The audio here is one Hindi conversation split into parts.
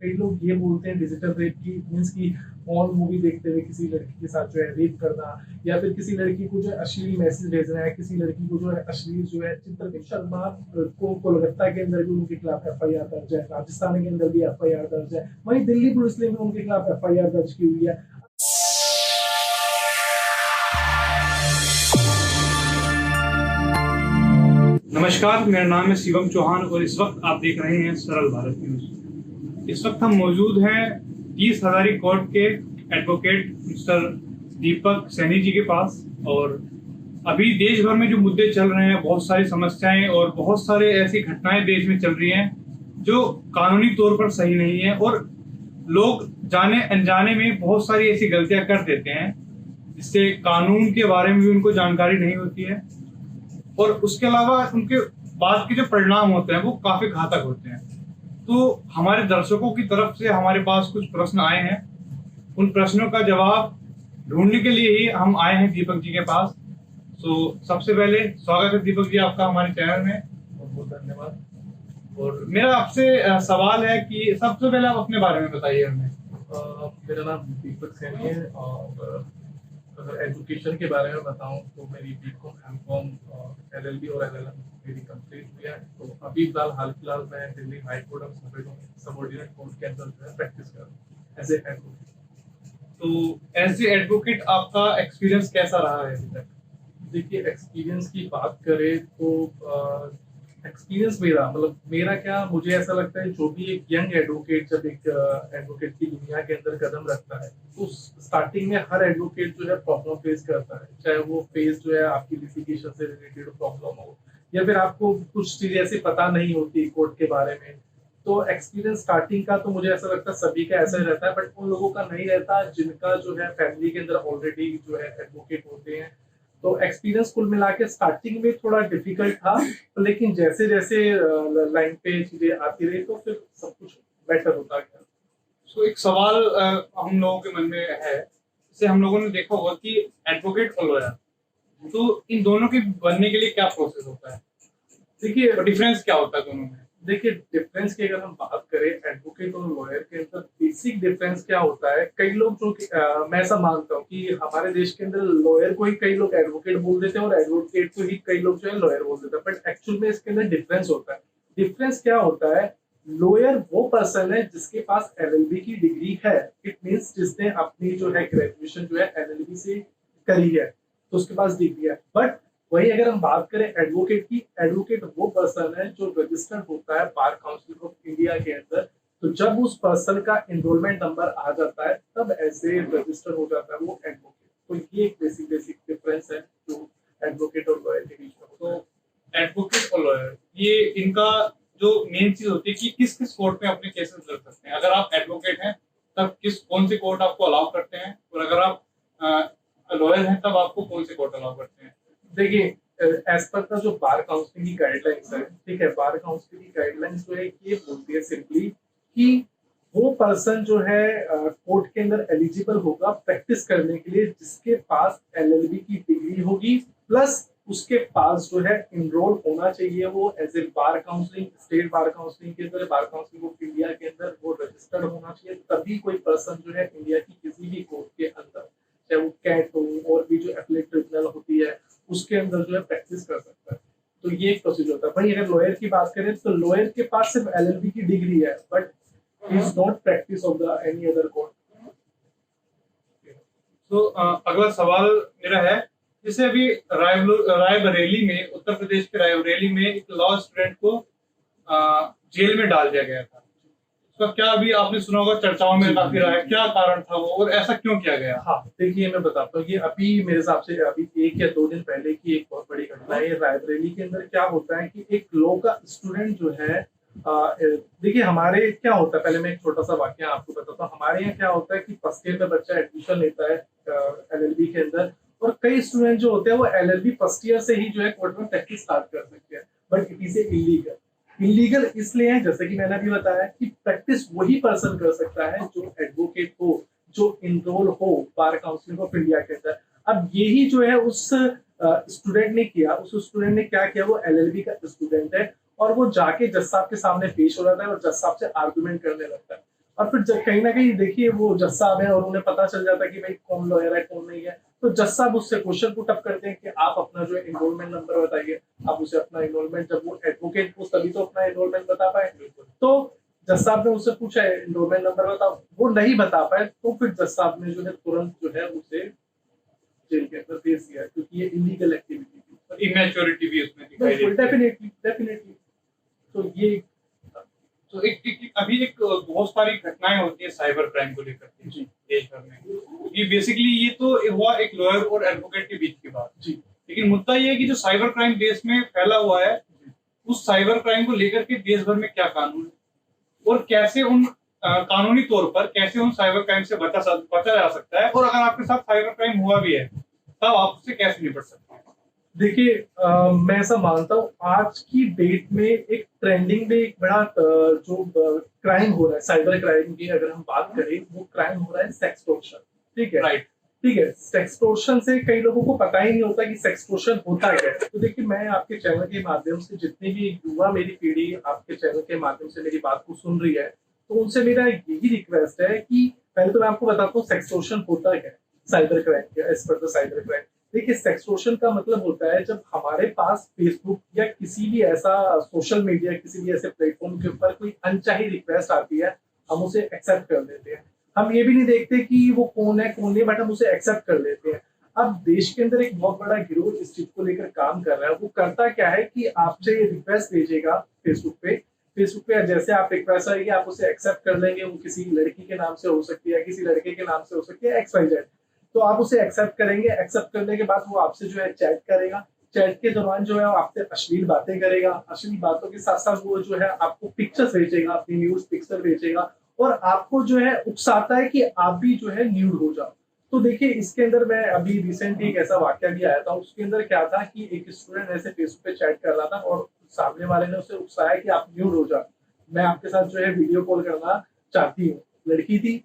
कई लोग ये बोलते हैं डिजिटल रेप की मीन्स की पॉर्न मूवी देखते हुए किसी लड़की के साथ जो है रेप करना, या फिर किसी लड़की को जो है अश्लील मैसेज भेजना है, किसी लड़की को जो है अश्लील जो है चित्र शर्मा को कोलकाता के अंदर भी उनके खिलाफ एफआईआर दर्ज है, राजस्थान के अंदर भी एफआईआर दर्ज है, वहीं दिल्ली पुलिस ने भी उनके खिलाफ एफआईआर दर्ज की हुई है। नमस्कार, मेरा नाम है शिवम चौहान और इस वक्त आप देख रहे हैं सरल भारत न्यूज। इस वक्त हम मौजूद हैं 30 हजारी कोर्ट के एडवोकेट मिस्टर दीपक सैनी जी के पास। और अभी देश भर में जो मुद्दे चल रहे हैं, बहुत सारी समस्याएं और बहुत सारे ऐसी घटनाएं देश में चल रही हैं जो कानूनी तौर पर सही नहीं है, और लोग जाने अनजाने में बहुत सारी ऐसी गलतियां कर देते हैं जिससे कानून के बारे में भी उनको जानकारी नहीं होती है, और उसके अलावा उनके बाद के जो परिणाम होते हैं वो काफी घातक होते हैं। तो हमारे दर्शकों की तरफ से हमारे पास कुछ प्रश्न आए हैं, उन प्रश्नों का जवाब ढूंढने के लिए ही हम आए हैं दीपक जी के पास। तो सबसे पहले स्वागत है दीपक जी आपका हमारे चैनल में, बहुत बहुत धन्यवाद। और मेरा आपसे सवाल है कि सबसे पहले आप अपने बारे में बताइए हमें। मेरा नाम दीपक सैनी है, और अगर एजुकेशन के बारे में बताऊं तो मेरी बीकॉम एमकॉम एलएलबी और एलएलएम मेरी कंप्लीट हुई है। तो अभी हाल फिलहाल मैं Delhi high court of subordinate court के अंदर जो है प्रैक्टिस कर रहा हूँ एज ए एडवोकेट। तो एज ए एडवोकेट आपका एक्सपीरियंस कैसा रहा है अभी तक? देखिए, एक्सपीरियंस की बात करें तो एक्सपीरियंस मेरा क्या, मुझे ऐसा लगता है जो भी एक यंग एडवोकेट जब एक एडवोकेट की दुनिया के अंदर कदम रखता है तो स्टार्टिंग में हर एडवोकेट जो है प्रॉब्लम फेस करता है, चाहे वो फेस जो है आपकी लिटिगेशन से रिलेटेड प्रॉब्लम हो, या फिर आपको कुछ चीजें ऐसी पता नहीं होती कोर्ट के बारे में। तो एक्सपीरियंस स्टार्टिंग का तो मुझे ऐसा लगता है सभी का ऐसा ही रहता है, बट उन लोगों का नहीं रहता जिनका जो है फैमिली के अंदर ऑलरेडी जो है एडवोकेट होते हैं। तो एक्सपीरियंस कुल मिला के स्टार्टिंग में थोड़ा डिफिकल्ट था, लेकिन जैसे जैसे लाइन पे चीजें आती रही तो फिर सब कुछ बेटर होता गया। तो एक सवाल हम लोगों के मन में है, जैसे हम लोगों ने देखा होगा कि एडवोकेट और लॉयर, तो इन दोनों के बनने के लिए क्या प्रोसेस होता है? देखिए, और डिफरेंस क्या होता है दोनों में? देखिए डिफरेंस की अगर हम बात करें एडवोकेट और लॉयर के अंदर, बेसिक डिफरेंस क्या होता है, कई लोग जो मैं ऐसा मानता हूँ कि हमारे देश के अंदर लॉयर को ही कई लोग एडवोकेट बोल देते हैं और एडवोकेट को ही कई लोग जो है लॉयर बोल देते हैं, बट एक्चुअल में इसके अंदर डिफरेंस होता है। डिफरेंस क्या होता है, लॉयर वो पर्सन है जिसके पास एलएलबी की डिग्री है, इट मीन्स जिसने अपनी जो है ग्रेजुएशन जो है एलएलबी से करी है, तो उसके पास डिग्री है। बट वही अगर हम बात करें एडवोकेट की, एडवोकेट वो पर्सन है जो रजिस्टर्ड होता है बार काउंसिल ऑफ इंडिया के अंदर। तो जब उस पर्सन का एनरोलमेंट नंबर आ जाता है तब ऐसे रजिस्टर हो जाता है वो एडवोकेट। तो ये एक बेसिक बेसिक डिफरेंस है जो एडवोकेट और लॉयर के बीच में होता है। तो एडवोकेट और लॉयर, ये इनका जो मेन चीज होती है कि किस किस कोर्ट में अपने केसेस लड़ सकते हैं। अगर आप एडवोकेट हैं तब कौन से कोर्ट आपको अलाउ करते हैं, और अगर आप लॉयर हैं तब आपको कौन से कोर्ट अलाउ करते हैं? देखिए, एज पर का जो बार काउंसिलिंग की गाइडलाइंस है, ठीक है, बार काउंसिलिंग की गाइडलाइंस जो है ये बोलती है सिंपली कि वो पर्सन जो है कोर्ट के अंदर एलिजिबल होगा प्रैक्टिस करने के लिए जिसके पास एलएलबी की डिग्री होगी, प्लस उसके पास जो है इनरोल होना चाहिए वो as a bar counselling, state bar counselling के अंदर, बार काउंसिलिंग ऑफ इंडिया के अंदर वो रजिस्टर्ड होना चाहिए। तभी कोई पर्सन जो है इंडिया की किसी भी कोर्ट के अंदर, चाहे वो कैट हो और भी जो एपलेट ट्रिब्यूनल होती है उसके अंदर जो है प्रैक्टिस कर सकता है। तो ये एक प्रोसीजर होता है। भाई अगर लॉयर की बात करें तो लॉयर के पास सिर्फ एलएलबी की डिग्री है, but he is not practice of the any other court. तो अगला सवाल मेरा है, जैसे अभी रायबरेली में, उत्तर प्रदेश के रायबरेली में एक लॉ स्टूडेंट को जेल में डाल दिया गया था। उसका क्या अभी आपने सुना होगा, चर्चाओं में काफी रहा है, क्या कारण था वो और ऐसा क्यों किया गया? हाँ, देखिए मैं बताता हूँ, ये अभी मेरे हिसाब से अभी 1 या 2 दिन पहले की एक बहुत बड़ी घटना है। रायबरेली के अंदर क्या होता है कि एक लॉ का स्टूडेंट जो है, देखिए हमारे क्या होता है, पहले मैं एक छोटा सा वाक्य आपको बताता हूँ। हमारे यहाँ क्या होता है कि फर्स्ट ईयर में बच्चा एडमिशन लेता है एलएलबी के अंदर, और कई स्टूडेंट जो होते हैं वो एलएलबी फर्स्ट ईयर से ही जो है कोर्ट में प्रैक्टिस स्टार्ट कर सकते हैं, but it is illegal. Illegal इसलिए है, जैसे कि मैंने अभी बताया, कि प्रैक्टिस वही पर्सन कर सकता है जो एडवोकेट हो, जो इनरोल हो बार काउंसिल ऑफ इंडिया के अंदर। अब यही जो है उस स्टूडेंट ने किया, उस स्टूडेंट ने क्या किया, वो एलएलबी का स्टूडेंट है और वो जाके जज साहब के सामने पेश हो जाता है और जज साहब से आर्गुमेंट करने लगता है। और फिर कहीं ना कहीं देखिए वो जज साहब है और उन्हें पता चल जाता है कि भाई कौन लॉयर है कौन नहीं है, तो जज साहब उससे क्वेश्चन पुट अप करते हैं कि आप अपना जो है एनरोलमेंट नंबर बताइए। आप उसे अपना एनरोलमेंट, जब वो एडवोकेट को तभी तो अपना एनरोलमेंट बता पाए। तो जज साहब ने उससे पूछा है एनरोलमेंट नंबर बताओ, वो नहीं बता पाए, तो फिर जज साहब ने जो है तुरंत जो है उसे जेल के अंदर भेज दिया क्योंकि ये इलीगल एक्टिविटी थी। इमेच्योरिटी भी उसमें दिखाई देती है। Definitely definitely. तो ये तो अभी एक बहुत सारी घटनाएं होती है साइबर क्राइम को लेकर के जी देश भर में। ये बेसिकली ये तो हुआ एक लॉयर और एडवोकेट के बीच की बात। जी लेकिन मुद्दा ये है कि जो साइबर क्राइम देश में फैला हुआ है, उस साइबर क्राइम को लेकर के देश भर में क्या कानून है और कैसे उन कानूनी तौर पर कैसे उन साइबर क्राइम से बचा जा सकता है, और अगर आपके साथ साइबर क्राइम हुआ भी है तब आप उससे कैसे निपट सकते हैं। देखिए मैं ऐसा मानता हूँ आज की डेट में एक ट्रेंडिंग में एक बड़ा जो क्राइम हो रहा है साइबर क्राइम की अगर हम बात करें, वो क्राइम हो रहा है सेक्सटॉर्शन। ठीक है, राइट। ठीक है। सेक्सटॉर्शन से कई लोगों को पता ही नहीं होता कि सेक्सटॉर्शन होता क्या है। तो देखिए मैं आपके चैनल के माध्यम से जितनी भी युवा मेरी पीढ़ी आपके चैनल के माध्यम से मेरी बात को सुन रही है, तो उनसे मेरा यही रिक्वेस्ट है कि पहले तो मैं आपको बताता हूँ सेक्सटॉर्शन होता क्या है cyber crime as per the cyber crime. देखिए सेक्सटॉर्शन का मतलब होता है जब हमारे पास फेसबुक या किसी भी ऐसा सोशल मीडिया किसी भी ऐसे प्लेटफॉर्म के ऊपर कोई अनचाही रिक्वेस्ट आती है, हम उसे एक्सेप्ट कर लेते हैं। हम ये भी नहीं देखते कि वो कौन है कौन नहीं, बट हम उसे एक्सेप्ट कर लेते हैं। अब देश के अंदर एक बहुत बड़ा गिरोह इस चीज को लेकर काम कर रहा है। वो करता क्या है कि आपसे रिक्वेस्ट भेजेगा फेसबुक पे जैसे आप रिक्वेस्ट आएगी आप उसे एक्सेप्ट कर लेंगे। वो किसी लड़की के नाम से हो सकती है, किसी लड़के के नाम से हो सकती है, XYZ। तो आप उसे एक्सेप्ट करेंगे, एक्सेप्ट करने के बाद वो आपसे जो है चैट करेगा। चैट के दौरान जो है वो आपसे अश्लील बातें करेगा। अश्लील बातों के साथ साथ वो जो है आपको पिक्चर्स भेजेगा, अपनी न्यूज पिक्चर भेजेगा और आपको जो है उकसाता है कि आप भी जो है न्यूड हो जाओ। तो देखिए इसके अंदर मैं अभी रिसेंटली एक ऐसा वाक्य भी आया था, उसके अंदर क्या था कि एक स्टूडेंट ऐसे फेसबुक पे चैट कर रहा था और सामने वाले ने उसे उकसाया कि आप न्यूड हो जाओ, मैं आपके साथ जो है वीडियो कॉल करना चाहती हूँ। लड़की थी,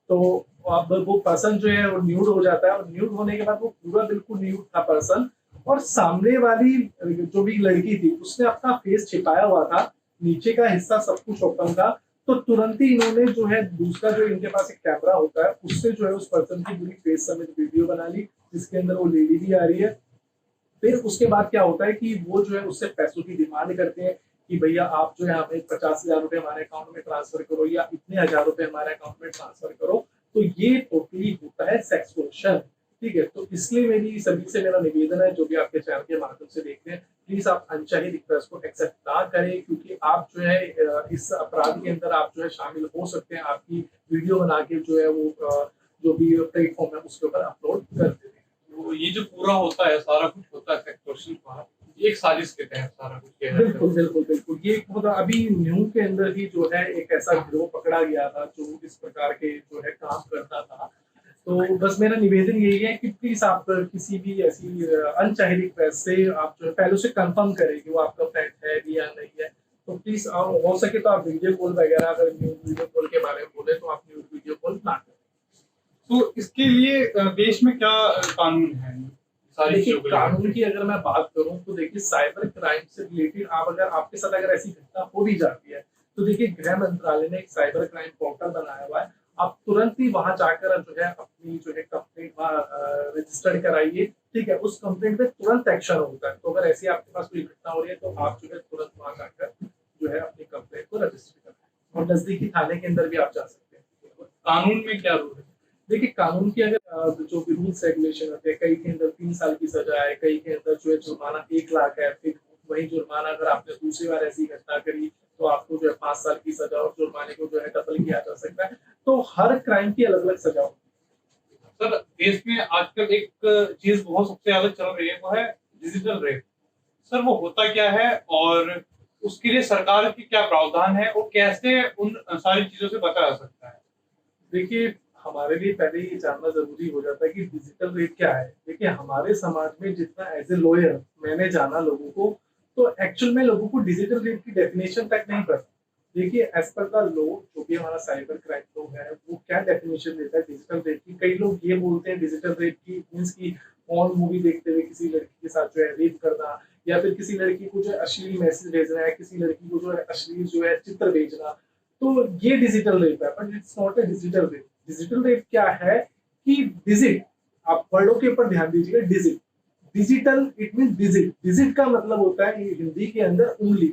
तो अब वो पर्सन जो है वो न्यूड हो जाता है और न्यूड होने के बाद वो पूरा बिल्कुल न्यूड था पर्सन, और सामने वाली जो भी लड़की थी उसने अपना फेस छिपाया हुआ था, नीचे का हिस्सा सब कुछ ओपन था। तो तुरंत ही इन्होंने जो है दूसरा जो इनके पास एक कैमरा होता है उससे जो है उस पर्सन की पूरी फेस समेत वीडियो बना ली, जिसके अंदर वो लेडी भी आ रही है। फिर उसके बाद क्या होता है कि वो जो है उससे पैसों की डिमांड करते हैं कि भैया आप जो है हमें 50,000 रुपए हमारे अकाउंट में ट्रांसफर करो या इतने हजार रुपए हमारे अकाउंट में ट्रांसफर करो। तो ये टोटली होता है सेक्सटॉर्शन। ठीक है, तो इसलिए मेरी सभी से मेरा निवेदन है जो भी आपके चैनल के माध्यम से देखते हैं, प्लीज आप अनचाही रिक्वेस्ट को एक्सेप्ट ना करें, क्योंकि आप जो है इस अपराध के अंदर आप जो है शामिल हो सकते हैं। आपकी वीडियो बना के जो है वो जो भी प्लेटफॉर्म है उसके ऊपर अपलोड कर देते हैं। तो ये जो पूरा होता है सारा कुछ होता है सेक्टोर्शन का, एक साजिश के तहत सारा कुछ किया जाता है। बिल्कुल बिल्कुल बिल्कुल। ये मतलब अभी न्यू के अंदर ही जो है एक ऐसा गिरोह पकड़ा गया था जो इस प्रकार के जो है काम करता था। तो बस मेरा निवेदन यही है कि प्लीज आप किसी भी ऐसी अनचाही रिक्वेस्ट से आप जो है पहले से कंफर्म करें कि वो आपका फ्रेंड है भी या नहीं है। तो प्लीज हो सके तो आप वीडियो कॉल वगैरह, अगर न्यू वीडियो कॉल के बारे में बोले तो आप न्यू वीडियो कॉल ना करें। तो इसके लिए देश में क्या कानून है सारी देखिए चीजों को कानून लेकर? की अगर मैं बात करूं तो देखिए साइबर क्राइम से रिलेटेड आप अगर आपके साथ अगर ऐसी घटना हो भी जाती है तो देखिए गृह मंत्रालय ने एक साइबर क्राइम पोर्टल बनाया हुआ है। आप तुरंत ही वहां जाकर जो है अपनी जो है कंप्लेंट रजिस्टर्ड कराइए। ठीक है, उस कंप्लेंट पे तुरंत एक्शन होता है। तो अगर ऐसी आपके पास कोई घटना हो रही है तो आप जो है तुरंत वहां जाकर जो है अपनी कंप्लेंट को रजिस्टर करें और नजदीकी थाने के अंदर भी आप जा सकते हैं। कानून में क्या रूल है? देखिए कानून की अगर जो भी रूल्स रेगुलेशन होते हैं, कई के अंदर 3 साल की सजा है, कई के अंदर जो है जुर्माना 1 लाख है। फिर वही जुर्माना अगर आपने दूसरी बार ऐसी घटना करी तो आपको जो है 5 साल की सजा और जुर्माने को जो है डबल किया जा सकता है। तो हर क्राइम की अलग अलग सजा होती सर देश में आजकल एक चीज बहुत सबसे ज्यादा चल रही है, वो है डिजिटल रेप। सर वो होता क्या है और उसके लिए सरकार की क्या प्रावधान है और कैसे उन सारी चीजों से बचा जा सकता है? है। देखिए हमारे लिए पहले ये जानना जरूरी हो जाता है कि डिजिटल रेप क्या है। देखिए हमारे समाज में जितना एज ए लॉयर मैंने जाना लोगों को, तो एक्चुअल में लोगों को डिजिटल रेप की डेफिनेशन तक नहीं पता। देखिए एज पर द लॉ जो भी हमारा साइबर क्राइम लॉ है वो क्या डेफिनेशन देता है डिजिटल रेप की। कई लोग ये बोलते हैं डिजिटल रेप की मीन्स की ऑन मूवी देखते हुए किसी लड़की के साथ जो है रेप करना, या फिर किसी लड़की को जो है अश्लील मैसेज भेजना है, किसी लड़की को जो है अश्लील जो है चित्र भेजना। तो ये डिजिटल रेप है, but it's not a digital rape. Digital rape क्या है कि डिजिट, आप वर्डों के ऊपर ध्यान दीजिएगा, digit, digital it mean digit, digit का मतलब होता है हिंदी के अंदर उंगली,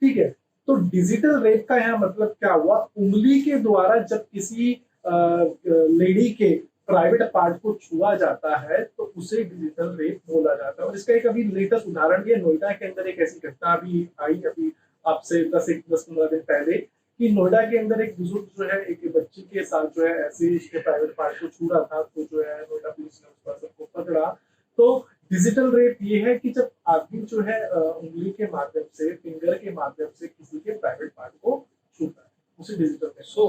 ठीक है। तो डिजिटल रेप का यहाँ मतलब क्या हुआ, उंगली के द्वारा जब किसी लेडी के प्राइवेट पार्ट को छुआ जाता है तो उसे डिजिटल रेप बोला जाता है। और इसका एक अभी लेटेस्ट उदाहरण भी है, नोएडा के अंदर एक ऐसी घटना अभी आई अभी आपसे 10-15 दिन पहले, कि नोएडा के अंदर एक बुजुर्ग जो है एक बच्ची के साथ जो है ऐसे उसके प्राइवेट पार्ट को छू रहा था, तो जो है नोएडा पुलिस ने उस पर्सन को पकड़ा। तो डिजिटल रेप ये है कि जब आदमी जो है उंगली के माध्यम से, फिंगर के माध्यम से किसी के प्राइवेट पार्ट को छूता है, उसे डिजिटल रेप। सो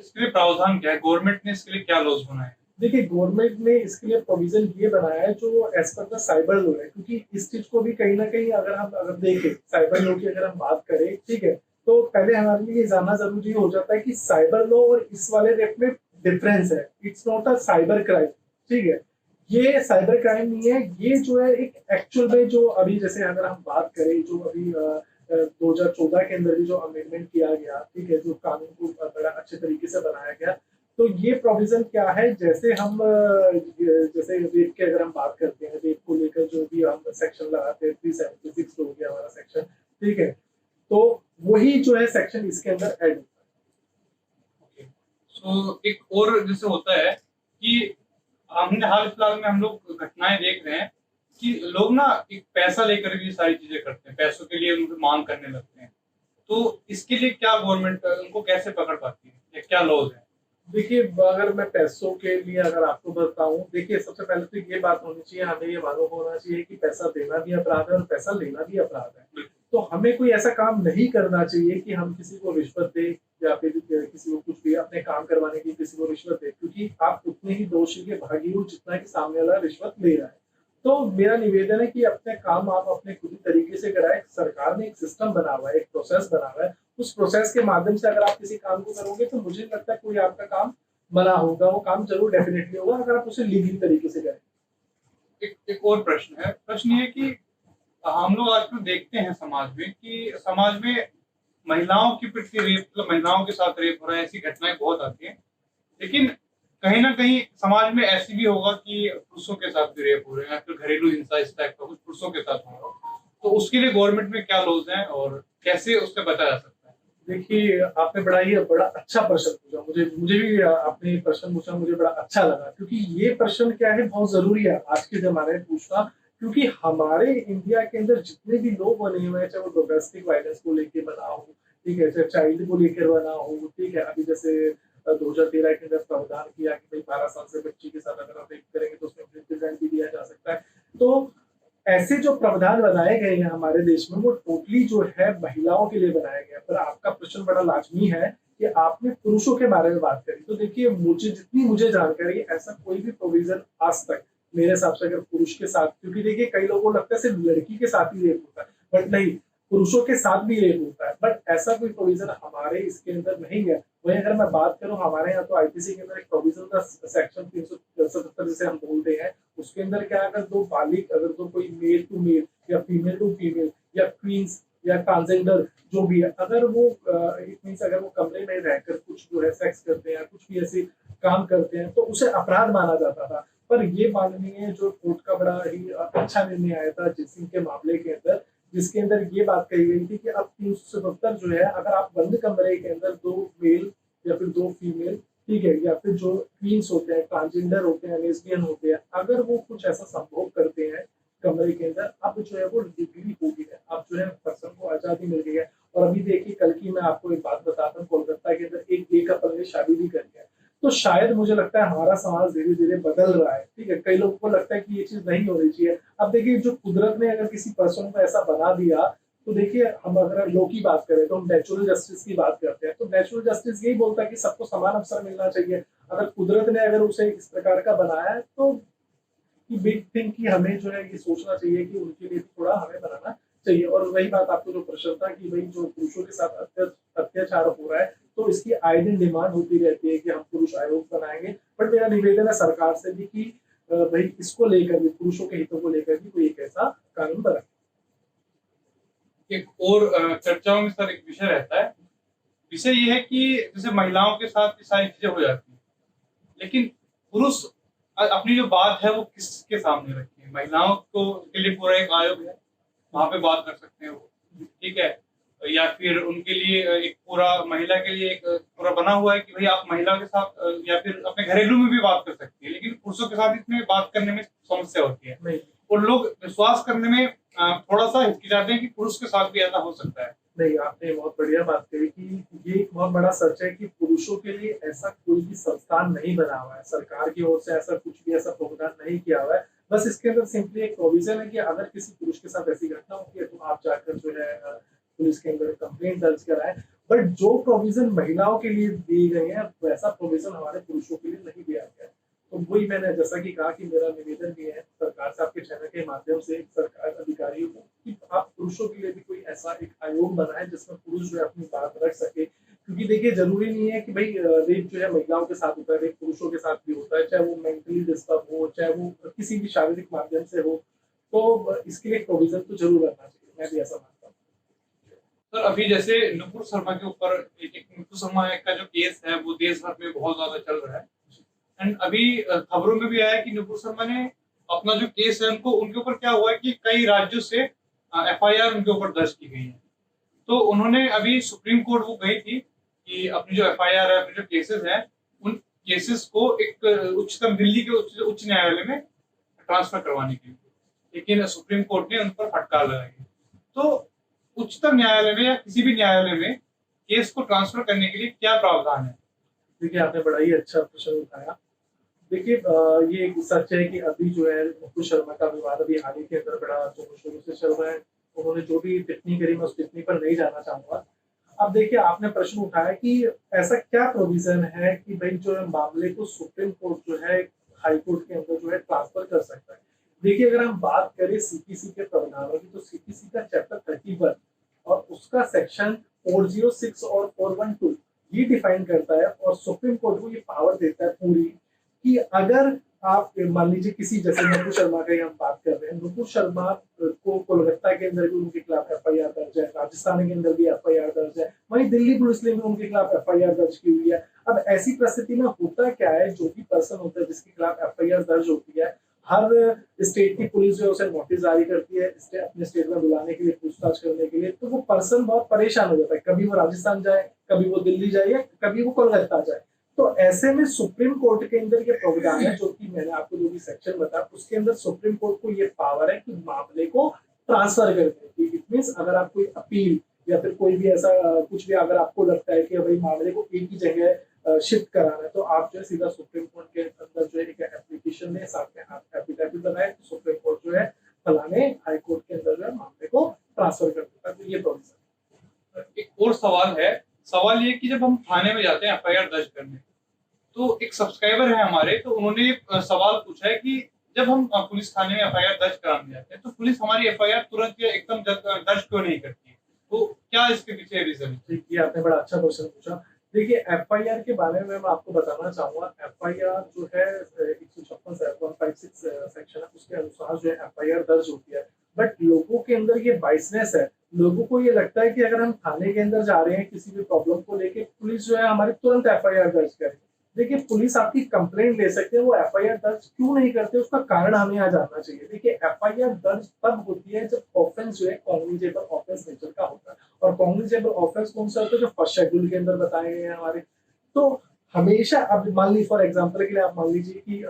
इसके लिए प्रावधान क्या है, गवर्नमेंट ने इसके लिए क्या लॉज बनाए? देखिए, गवर्नमेंट ने इसके लिए प्रोविजन ये बनाया है जो as per the cyber law है, क्योंकि इस चीज को भी कहीं ना कहीं अगर देखें साइबर लॉ की अगर हम बात करें, ठीक है, तो पहले हमारे लिए ये जानना जरूरी हो जाता है कि साइबर लॉ और इस वाले रेप में डिफरेंस है। It's not a cyber crime, ठीक है, ये साइबर क्राइम नहीं है। ये जो है एक एक्चुअल में जो अभी जैसे अगर हम बात करें जो अभी 2014 के अंदर भी जो अमेंडमेंट किया गया, ठीक है, जो कानून को बड़ा अच्छे तरीके से बनाया गया, तो ये प्रोविजन क्या है, जैसे हम जैसे रेप की अगर हम बात करते हैं, रेप को लेकर जो भी हम सेक्शन लगाते हैं 376 हो गया हमारा सेक्शन, ठीक है, तो वही जो है सेक्शन इसके अंदर ऐड होता है। सो एक और जैसे होता है कि हमने हाल फिलहाल में हम लोग घटनाएं देख रहे हैं कि लोग ना एक पैसा लेकर भी सारी चीजें करते हैं, पैसों के लिए उनको मांग करने लगते हैं। तो इसके लिए क्या गवर्नमेंट उनको कैसे पकड़ पाती है या क्या लॉज है? देखिए, अगर मैं पैसों के लिए अगर आपको बताऊं, देखिए सबसे पहले तो ये बात होनी चाहिए, हमें ये मालूम होना चाहिए कि पैसा देना भी अपराध है और पैसा लेना भी अपराध है। तो हमें कोई ऐसा काम नहीं करना चाहिए कि हम किसी को रिश्वत दें या फिर किसी को कुछ भी अपने काम करवाने की किसी को रिश्वत दें, क्योंकि आप उतने ही दोषी के भागी हो जितना कि सामने वाला रिश्वत ले रहा है। तो मेरा निवेदन है कि अपने काम आप अपने खुद ही तरीके से कराएं। सरकार ने एक सिस्टम बना हुआ है, एक प्रोसेस बना हुआ है, उस प्रोसेस के माध्यम से अगर आप किसी काम को करोगे तो मुझे नहीं लगता कोई आपका काम बना होगा, वो काम जरूर डेफिनेटली होगा अगर आप उसे लीगली तरीके से करें। एक और प्रश्न है, प्रश्न ये कि हम लोग आजकल देखते हैं समाज में कि समाज में महिलाओं की प्रति रेप, मतलब महिलाओं के साथ रेप हो रहा है, ऐसी घटनाएं बहुत आती हैं। लेकिन कहीं ना कहीं समाज में ऐसी भी होगा कि पुरुषों के साथ भी रेप हो रहे हैं या फिर घरेलू हिंसा इस टाइप का कुछ पुरुषों के साथ हो रहा हो, तो उसके लिए गवर्नमेंट में क्या लॉज हैं और कैसे उससे बचा जा सकता है? देखिए, आपने बड़ा अच्छा प्रश्न पूछा, मुझे मुझे भी आपने ये प्रश्न पूछा, मुझे बड़ा अच्छा लगा, क्योंकि ये प्रश्न क्या है, बहुत जरूरी है आज के जमाने में पूछना। क्योंकि हमारे इंडिया के अंदर जितने भी लोग बने हुए हैं, चाहे वो डोमेस्टिक वायलेंस को लेके बना हो, ठीक है, चाहे चाइल्ड को लेकर बना हो, ठीक है, अभी जैसे 2013 के अंदर प्रावधान किया कि भाई 12 साल से बच्ची के साथ अगर आप रेप करेंगे तो उसमें मृत्यु दंड भी दिया जा सकता है। तो ऐसे जो प्रावधान बनाए गए हैं हमारे देश में, वो टोटली जो है महिलाओं के लिए बनाया गया। पर आपका प्रश्न बड़ा लाजमी है कि आपने पुरुषों के बारे में बात करी, तो देखिए मुझे जानकारी है, ऐसा कोई भी प्रोविजन आज तक मेरे हिसाब से अगर पुरुष के साथ, क्योंकि देखिए कई लोगों को लगता है सिर्फ लड़की के साथ ही रेप होता है, बट नहीं, पुरुषों के साथ भी रेप होता है, बट ऐसा कोई प्रोविजन हमारे इसके अंदर नहीं है। वही अगर मैं बात करूं, हमारे यहाँ तो आईपीसी के अंदर एक प्रोविजन था सेक्शन 377 जिसे हम बोलते हैं, उसके अंदर क्या है, अगर दो कोई मेल टू मेल या फीमेल टू फीमेल या क्वींस या ट्रांसजेंडर जो भी है, अगर वो इट मींस अगर वो कमरे में रहकर कुछ जो है सेक्स करते हैं, कुछ भी ऐसे काम करते हैं, तो उसे अपराध माना जाता था। पर ये माननीय जो कोर्ट का बड़ा ही अच्छा निर्णय आया था जिस सिंह के मामले के अंदर, जिसके अंदर ये बात कही गई थी कि अब 377 जो है, अगर आप बंद कमरे के अंदर 2 मेल या फिर 2 फीमेल, ठीक है, या फिर जो क्वींस होते हैं, ट्रांसजेंडर होते हैं, लेस्बियन होते हैं, अगर वो कुछ ऐसा संभोग करते हैं कमरे के अंदर, अब जो है वो लीगली हो गई है, अब जो है पर्सन को आजादी मिल गई है। और अभी देखिए, कल की मैं आपको एक बात बताता हूँ, कोलकाता के अंदर एक गे कपल ने शादी भी कर लिया। तो शायद मुझे लगता है हमारा समाज धीरे धीरे बदल रहा है, ठीक है, कई लोगों को लगता है कि ये चीज नहीं होनी चाहिए। अब देखिए, जो कुदरत ने अगर किसी पर्सन को ऐसा बना दिया, तो देखिए हम अगर लॉ की बात करें तो हम नेचुरल जस्टिस की बात करते हैं, तो नेचुरल जस्टिस यही बोलता है कि सबको समान अवसर मिलना चाहिए। अगर कुदरत ने अगर उसे इस प्रकार का बनाया है, तो बिग थिंग कि हमें जो है ये सोचना चाहिए कि उनके लिए भी थोड़ा हमें बनाना चाहिए। और वही बात, आपको जो प्रश्न था कि भाई जो पुरुषों के साथ अत्याचार हो रहा है, तो इसकी आए दिन डिमांड होती रहती है कि हम पुरुष आयोग बनाएंगे। बट मेरा निवेदन है सरकार से भी कि भाई इसको लेकर भी, पुरुषों के हितों को लेकर भी कोई एक ऐसा कानून बनाए। एक और चर्चाओं में सर एक विषय रहता है विषय ये है कि जैसे महिलाओं के साथ ये सारी चीजें हो जाती हैं, लेकिन पुरुष अपनी जो बात है वो किसके सामने रखी है? महिलाओं को के लिए पूरा एक आयोग है, वहां पे बात कर सकते हैं वो, ठीक है। या फिर उनके लिए एक पूरा महिला के लिए एक पूरा बना हुआ है कि भाई आप महिला के साथ या फिर अपने घरेलू में भी बात कर सकती है, लेकिन पुरुषों के साथ इसमें बात करने में समस्या होती है। नहीं और लोग विश्वास करने में थोड़ा सा हिचकिचाते हैं कि पुरुष के साथ भी ऐसा हो सकता है। नहीं, आपने बहुत बढ़िया बात कही कि ये एक बहुत बड़ा सच है कि पुरुषों के लिए ऐसा कोई भी संस्थान नहीं बना हुआ है, सरकार की ओर से ऐसा कुछ भी ऐसा प्रोग्राम नहीं किया हुआ है। बस इसके अंदर सिंपली एक प्रोविजन है कि अगर किसी पुरुष के साथ ऐसी घटना होती है तो आप जाकर जो है पुलिस के अंदर कंप्लेंट दर्ज कराएं। बट जो प्रोविजन महिलाओं के लिए दिए गए हैं वैसा प्रोविजन हमारे पुरुषों के लिए नहीं दिया गया है। तो वही मैंने जैसा कि कहा कि मेरा निवेदन भी है सरकार से, आपके चैनल के माध्यम से सरकार अधिकारियों को, कि आप पुरुषों के लिए भी कोई ऐसा एक आयोग बनाए जिसमें पुरुष जो है अपनी बात रख सके। क्योंकि देखिए जरूरी नहीं है कि भाई रेप जो है महिलाओं के साथ होता है, रेप पुरुषों के साथ भी होता है, चाहे वो मेंटली डिस्टर्ब हो, चाहे वो किसी भी शारीरिक माध्यम से हो। तो इसके लिए प्रोविजन तो जरूर रहना चाहिए, मैं भी ऐसा मानता हूँ। सर अभी जैसे नुपुर शर्मा के ऊपर एक नुपुर शर्मा का जो केस है वो देश भर में बहुत ज्यादा चल रहा है। एंड अभी खबरों में भी आया है कि नुपुर शर्मा ने अपना जो केस है उनको उनके ऊपर क्या हुआ है कि कई राज्यों से एफआईआर उनके ऊपर दर्ज की गई है। तो उन्होंने अभी सुप्रीम कोर्ट वो गई थी कि अपनी जो एफआईआर है, अपने जो केसेस हैं, उन केसेस को एक उच्चतम दिल्ली के उच्च न्यायालय में ट्रांसफर करवाने के लिए, लेकिन सुप्रीम कोर्ट ने उन पर फटकार लगाई। तो उच्चतम न्यायालय में या किसी भी न्यायालय में केस को ट्रांसफर करने के लिए क्या प्रावधान है? देखिए आपने बड़ा ही अच्छा प्रश्न उठाया। देखिए ये एक सच है कि अभी जो है नुपुर शर्मा का विवाद अभी हाल ही के अंदर बड़ा जोरों शोरों से चल रहा है। उन्होंने जो भी टिप्पणी करी मैं उस टिप्पणी पर नहीं जाना चाहूंगा। अब देखिए आपने प्रश्न उठाया कि ऐसा क्या प्रोविजन है कि भाई जो है मामले को सुप्रीम कोर्ट जो है हाई कोर्ट के अंदर जो है ट्रांसफर कर सकता है। देखिए अगर हम बात करें सीपीसी के प्रावधानों की तो सीपीसी का चैप्टर 31 और उसका सेक्शन 406 और 412 ये डिफाइन करता है और सुप्रीम कोर्ट को ये पावर देता है पूरी कि अगर आप मान लीजिए किसी जैसे नुपुर शर्मा की हम बात कर रहे हैं, नुपुर शर्मा को कोलकाता के अंदर भी उनके खिलाफ एफआईआर दर्ज है, राजस्थान के अंदर भी एफआईआर दर्ज है, वहीं दिल्ली पुलिस ने भी उनके खिलाफ एफआईआर दर्ज की हुई है। अब ऐसी परिस्थिति में होता क्या है, जो भी पर्सन होता है जिसके खिलाफ एफआईआर दर्ज होती है, हर स्टेट की पुलिस जो है उसे नोटिस जारी करती है अपने स्टेट में बुलाने के लिए, पूछताछ करने के लिए। तो वो पर्सन बहुत परेशान हो जाता है, कभी वो राजस्थान जाए, कभी वो दिल्ली जाए या कभी वो कोलकाता जाए। तो ऐसे में सुप्रीम कोर्ट के अंदर ये प्रावधान है, जो कि मैंने आपको जो भी सेक्शन बताया उसके अंदर सुप्रीम कोर्ट को ये पावर है कि मामले को ट्रांसफर कर दे। इट मींस अगर आप कोई अपील या फिर कोई भी ऐसा कुछ भी अगर आपको लगता है कि भाई मामले को एक ही जगह शिफ्ट कराना है, तो आप जो है सीधा सुप्रीम कोर्ट के अंदर जो है एक एप्लीकेशन में साथ में आप एफिडेविट बनाए, तो सुप्रीम कोर्ट जो है फलाने हाई कोर्ट के अंदर जो है मामले को ट्रांसफर कर देता है। तो ये प्रोविजन। एक और सवाल है, सवाल ये कि जब हम थाने में जाते हैं एफआईआर दर्ज करने, तो एक सब्सक्राइबर है हमारे, तो उन्होंने सवाल पूछा है कि जब हम पुलिस थाने में एफआईआर दर्ज कराने जाते हैं तो पुलिस हमारी एफआईआर तुरंत या एकदम दर्ज क्यों नहीं करती? तो क्या इसके पीछे रीजन है? ये आपने बड़ा अच्छा क्वेश्चन पूछा। देखिए एफआईआर के बारे में मैं आपको बताना चाहूंगा। एफआईआर जो है 156 सेक्शन है, उसके अनुसार जो है एफआईआर दर्ज होती है। बट लोगों के अंदर ये बाइसनेस है, लोगों को ये लगता है कि अगर हम थाने के अंदर जा रहे हैं किसी भी प्रॉब्लम को लेके, पुलिस जो है हमारी तुरंत एफआईआर दर्ज करे। देखिए पुलिस आपकी कंप्लेंट ले सकते हैं, वो एफआईआर दर्ज क्यों नहीं करते उसका कारण हमें यहाँ जानना चाहिए। देखिए एफआईआर दर्ज तब होती है जब ऑफेंस जो है कॉग्निजेबल ऑफेंस नेचर का होता है। और कॉग्निजेबल ऑफेंस कौन सा होता है, जो फर्स्ट शेड्यूल के अंदर बताए गए हैं हमारे। तो हमेशा अब मान ली फॉर एग्जाम्पल के लिए आप मान लीजिए कि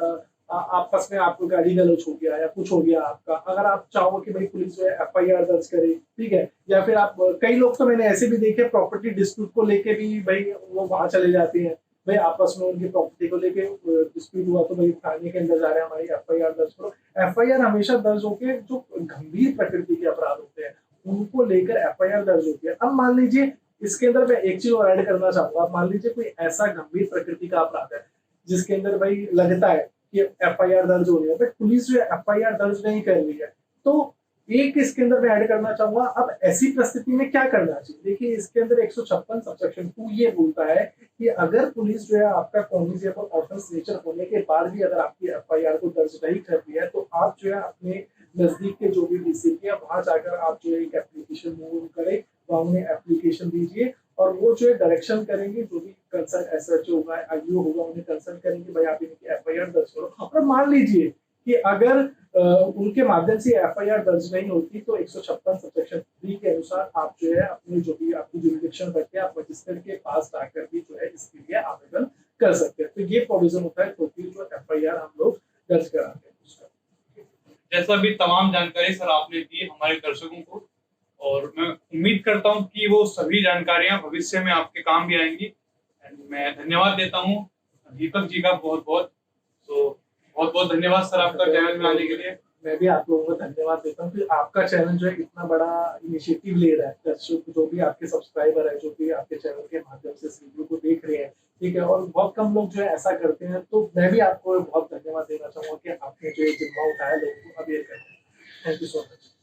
आपस में आपको गाली गलौज हो गया या कुछ हो गया आपका, अगर आप चाहो कि भाई पुलिस जो है एफआईआर दर्ज करे, ठीक है, या फिर आप कई लोग तो मैंने ऐसे भी देखे प्रॉपर्टी डिस्प्यूट को लेके भी भाई वो वहां चले जाते हैं, भाई आपस में उनकी प्रॉपर्टी को लेके डिस्प्यूट हुआ तो भाई थाने के अंदर जा रहे हैं हमारी एफआईआर दर्ज करो। एफआईआर हमेशा दर्ज होके जो गंभीर प्रकृति के अपराध होते हैं उनको लेकर एफआईआर दर्ज होती है। अब मान लीजिए इसके अंदर मैं एक चीज और ऐड करना चाहूंगा, मान लीजिए कोई ऐसा गंभीर प्रकृति का अपराध है जिसके अंदर भाई लगता है कि एफआईआर दर्ज हो रही है, बट पुलिस जो है एफआईआर दर्ज नहीं कर रही है, तो एक इसके अंदर मैं ऐड करना चाहूंगा। अब ऐसी परिस्थिति में क्या करना चाहिए, देखिए इसके अंदर 156 सबसेक्शन 2 ये बोलता है कि अगर पुलिस जो है आपका कॉग्निजेबल ऑफेंस नेचर होने के बाद भी अगर आपकी एफआईआर को दर्ज नहीं कर रही है, तो आप जो है अपने नजदीक के जो भी डीसीपी है वहां जाकर आप जो है एक एप्लीकेशन मूव करें, वहां उन्हें एप्लीकेशन दीजिए और वो जो है डायरेक्शन करेंगे, जो भी कंसर्न एसएचओ होगा, आईओ होगा, उन्हें कंसर्न करेंगे भाई आप इनकी एफआईआर दर्ज करो। और मान लीजिए कि अगर उनके माध्यम से एफआईआर दर्ज नहीं होती तो 156 सबसेक्शन 3 के अनुसार आप जो है अपनी जो भी आपकी जुरिडिक्शन करके आप मजिस्ट्रेट के पास जाकर भी जो है इसके लिए आवेदन कर सकते हैं। तो ये प्रोविजन होता है टोटली जो एफआईआर हम लोग दर्ज कराते हैं उसका। जैसा भी तमाम जानकारी सर आपने दी हमारे दर्शकों को, और मैं उम्मीद करता हूं कि वो सभी जानकारियां भविष्य में आपके काम भी आएंगी। एंड मैं धन्यवाद देता हूं दीपक जी का बहुत बहुत। तो बहुत बहुत धन्यवाद सर आपका चैनल में आने के लिए। मैं भी आप लोगों को धन्यवाद देता हूँ कि आपका चैनल जो है इतना बड़ा इनिशिएटिव ले रहा है। दर्शक जो भी आपके सब्सक्राइबर है, जो भी आपके चैनल के माध्यम से इस वीडियो को देख रहे हैं, ठीक है, और बहुत कम लोग जो है ऐसा करते हैं, तो मैं भी आपको बहुत धन्यवाद देना चाहूंगा कि आपने जो जिम्मा उठाया लोगों को अवेयर करना। Thank you so much.